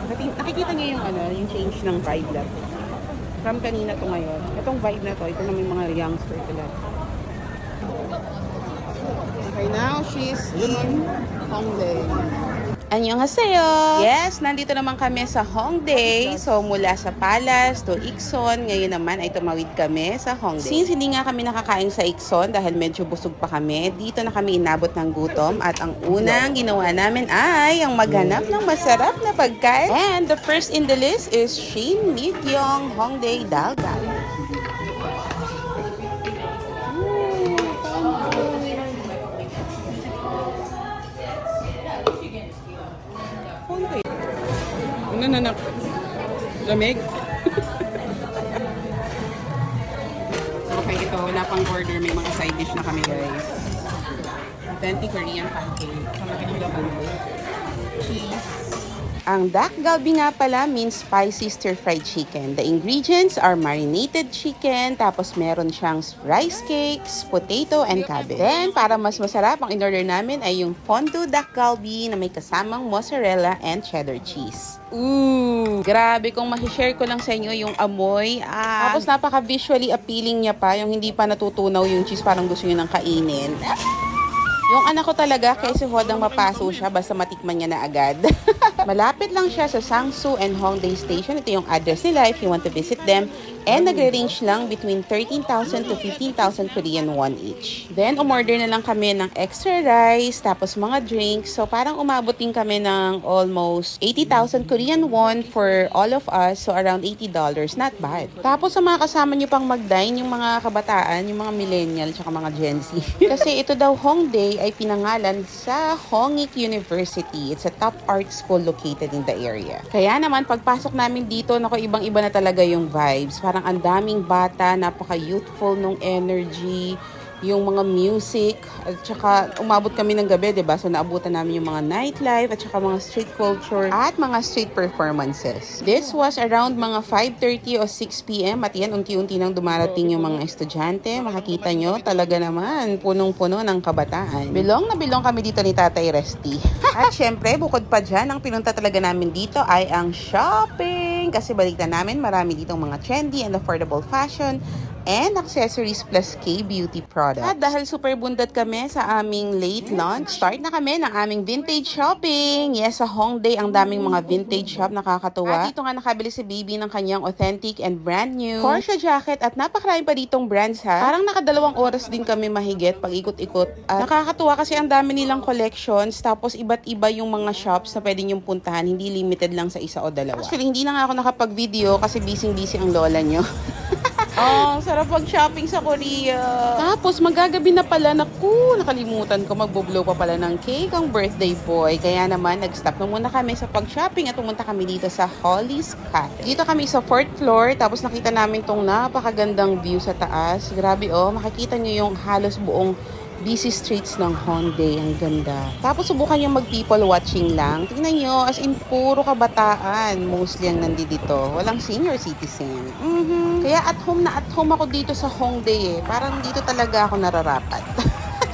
Nakikita niyo yung yung change ng vibe lang. From kanina to ngayon. Itong vibe na to, ito na may mga youngster talaga. Okay, now she's in Hongdae. Annyeonghaseyo! Yes, nandito naman kami sa Hongdae. So, mula sa Palace to Ikson, ngayon naman ay tumawid kami sa Hongdae. Since hindi nga kami nakakain sa Ikson dahil medyo busog pa kami, dito na kami inabot ng gutom at ang unang ginawa namin ay ang maghanap ng masarap na pagkain. And the first in the list is Shin Migyong Hongdae Dalgal. Nanak. Lamig. Okay, ito. Wala pang order. May mga side dish na kami, guys. Authentic Korean pancake. So, nakikita pa cheese. Ang dak galbi nga pala means spicy stir-fried chicken. The ingredients are marinated chicken, tapos meron siyang rice cakes, potato, and cabbage. Then, para mas masarap, ang in-order namin ay yung fondue dak galbi na may kasamang mozzarella and cheddar cheese. Ooh! Grabe, kung ma-share ko lang sa inyo yung amoy. Tapos napaka-visually appealing niya pa, yung hindi pa natutunaw yung cheese, parang gusto nyo nang kainin. Yung anak ko talaga, kaysa hodang mapaso siya, basta matikman niya na agad. Malapit lang siya sa Sangsu and Hongdae Station. Ito yung address nila if you want to visit them. And nagre-range lang between 13,000 to 15,000 Korean won each. Then, umorder na lang kami ng extra rice, tapos mga drinks. So, parang umabot din kami ng almost 80,000 Korean won for all of us. So, around $80. Not bad. Tapos, sa mga kasama nyo pang mag-dine, yung mga kabataan, yung mga millennial, tsaka mga Gen Z. Kasi ito daw Hongdae ay pinangalan sa Hongik University. It's a top art school located in the area. Kaya naman, pagpasok namin dito, naku, ibang-iba na talaga yung vibes. Parang ang daming bata, napaka-youthful nung energy, yung mga music, at saka umabot kami ng gabi, diba? So naabutan namin yung mga nightlife, at saka mga street culture, at mga street performances. This was around mga 5:30 o 6 p.m. At yan, unti-unti nang dumarating yung mga estudyante. Makikita nyo, talaga naman, punong-puno ng kabataan. Bilong na bilong kami dito ni Tatay Resty. At syempre, bukod pa dyan, ang pinunta talaga namin dito ay ang shopping. Kasi balikan namin, marami ditong mga trendy and affordable fashion and accessories plus K-beauty products. At dahil super bundat kami sa aming late lunch, start na kami ng aming vintage shopping. Yes, sa Hongdae, ang daming mga vintage shop, nakakatuwa. At dito nga nakabili si Baby ng kanyang authentic and brand new Porsche jacket at napakarami pa ditong brands ha. Parang nakadalawang oras din kami mahigit pag ikot-ikot. At nakakatuwa kasi ang dami nilang collections, tapos iba't iba yung mga shops na pwede nyong puntahan, hindi limited lang sa isa o dalawa. Actually, hindi na nga ako nakapag-video kasi busy-busy ang lola nyo. Oh, sarap mag-shopping sa Korea. Tapos, magagabi na pala. Naku, nakalimutan ko. Magbo-blow pa pala ng cake ang birthday boy. Kaya naman, nag-stop na muna kami sa pag-shopping at pumunta kami dito sa Holly's Cafe. Dito kami sa 4th floor. Tapos, nakita namin tong napakagandang view sa taas. Grabe oh, makikita nyo yung halos buong busy streets ng Hongdae. Ang ganda. Tapos, subukan yung mag-people watching lang. Tingnan nyo, as in, puro kabataan. Mostly ang nandito. Walang senior citizen. Kaya at home ako dito sa Hongdae eh. Parang dito talaga ako nararapat.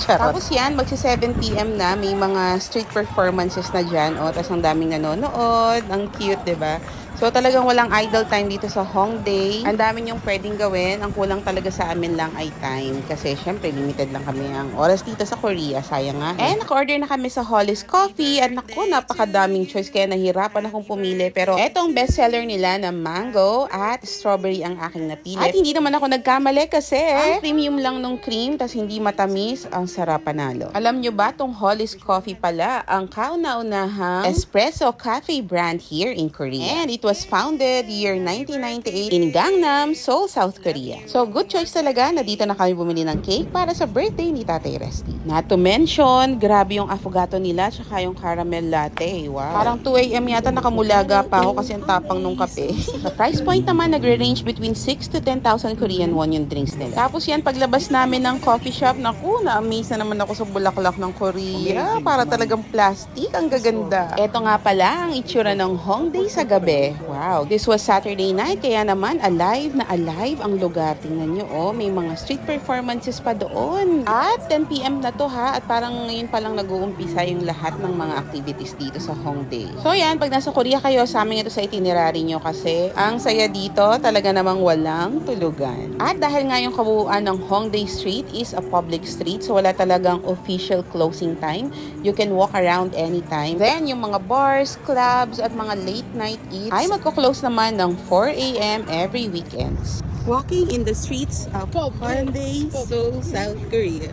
Tapos yan, magsi 7 p.m. na, may mga street performances na dyan. O, tapos ang daming nanonood. Ang cute, diba? So talagang walang idle time dito sa Hongdae. Ang dami niyong pwedeng gawin. Ang kulang talaga sa amin lang ay time. Kasi syempre limited lang kami ang oras dito sa Korea. Sayang nga. And naka-order na kami sa Holly's Coffee. At naku, napakadaming choice. Kaya nahirapan akong pumili. Pero etong bestseller nila na mango at strawberry ang aking napili. At hindi naman ako nagkamali kasi ang premium lang nung cream. Tas hindi matamis. Ang sarap panalo. Alam nyo ba tong Holly's Coffee pala ang kauna-unahang espresso cafe brand here in Korea. And it was founded year 1998 in Gangnam, Seoul, South Korea. So, good choice talaga na dito na kami bumili ng cake para sa birthday ni Tatay Resty. Not to mention, grabe yung affogato nila tsaka yung caramel latte. Wow. Parang 2 a.m. yata nakamulaga pa ako kasi ang tapang nung kape. Sa price point naman, nagre-range between 6 to 10,000 Korean won yung drinks nila. Tapos yan, paglabas namin ng coffee shop, naku, na-amaze na naman ako sa bulaklak ng Korea. Para talagang plastic, ang gaganda. Ito nga pala ang itsura ng Hongdae sa gabi. Wow, this was Saturday night, kaya naman alive na alive ang lugar. Tingnan nyo, oh, may mga street performances pa doon. At 10 p.m. na to ha, at parang ngayon pa lang nag-uumpisa yung lahat ng mga activities dito sa Hongdae. So yan, pag nasa Korea kayo, sa amin ito sa itinerary nyo kasi ang saya dito, talaga namang walang tulugan. At dahil nga yung kabuuan ng Hongdae Street is a public street, so wala talagang official closing time. You can walk around anytime. Then, yung mga bars, clubs, at mga late night eats ay magko-close naman ng 4 a.m. every weekends. Walking in the streets of Hongdae, Seoul, South Korea.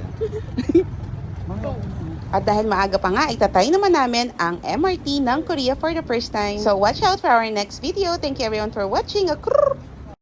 At dahil maaga pa nga, itatry naman namin ang MRT ng Korea for the first time. So watch out for our next video. Thank you everyone for watching.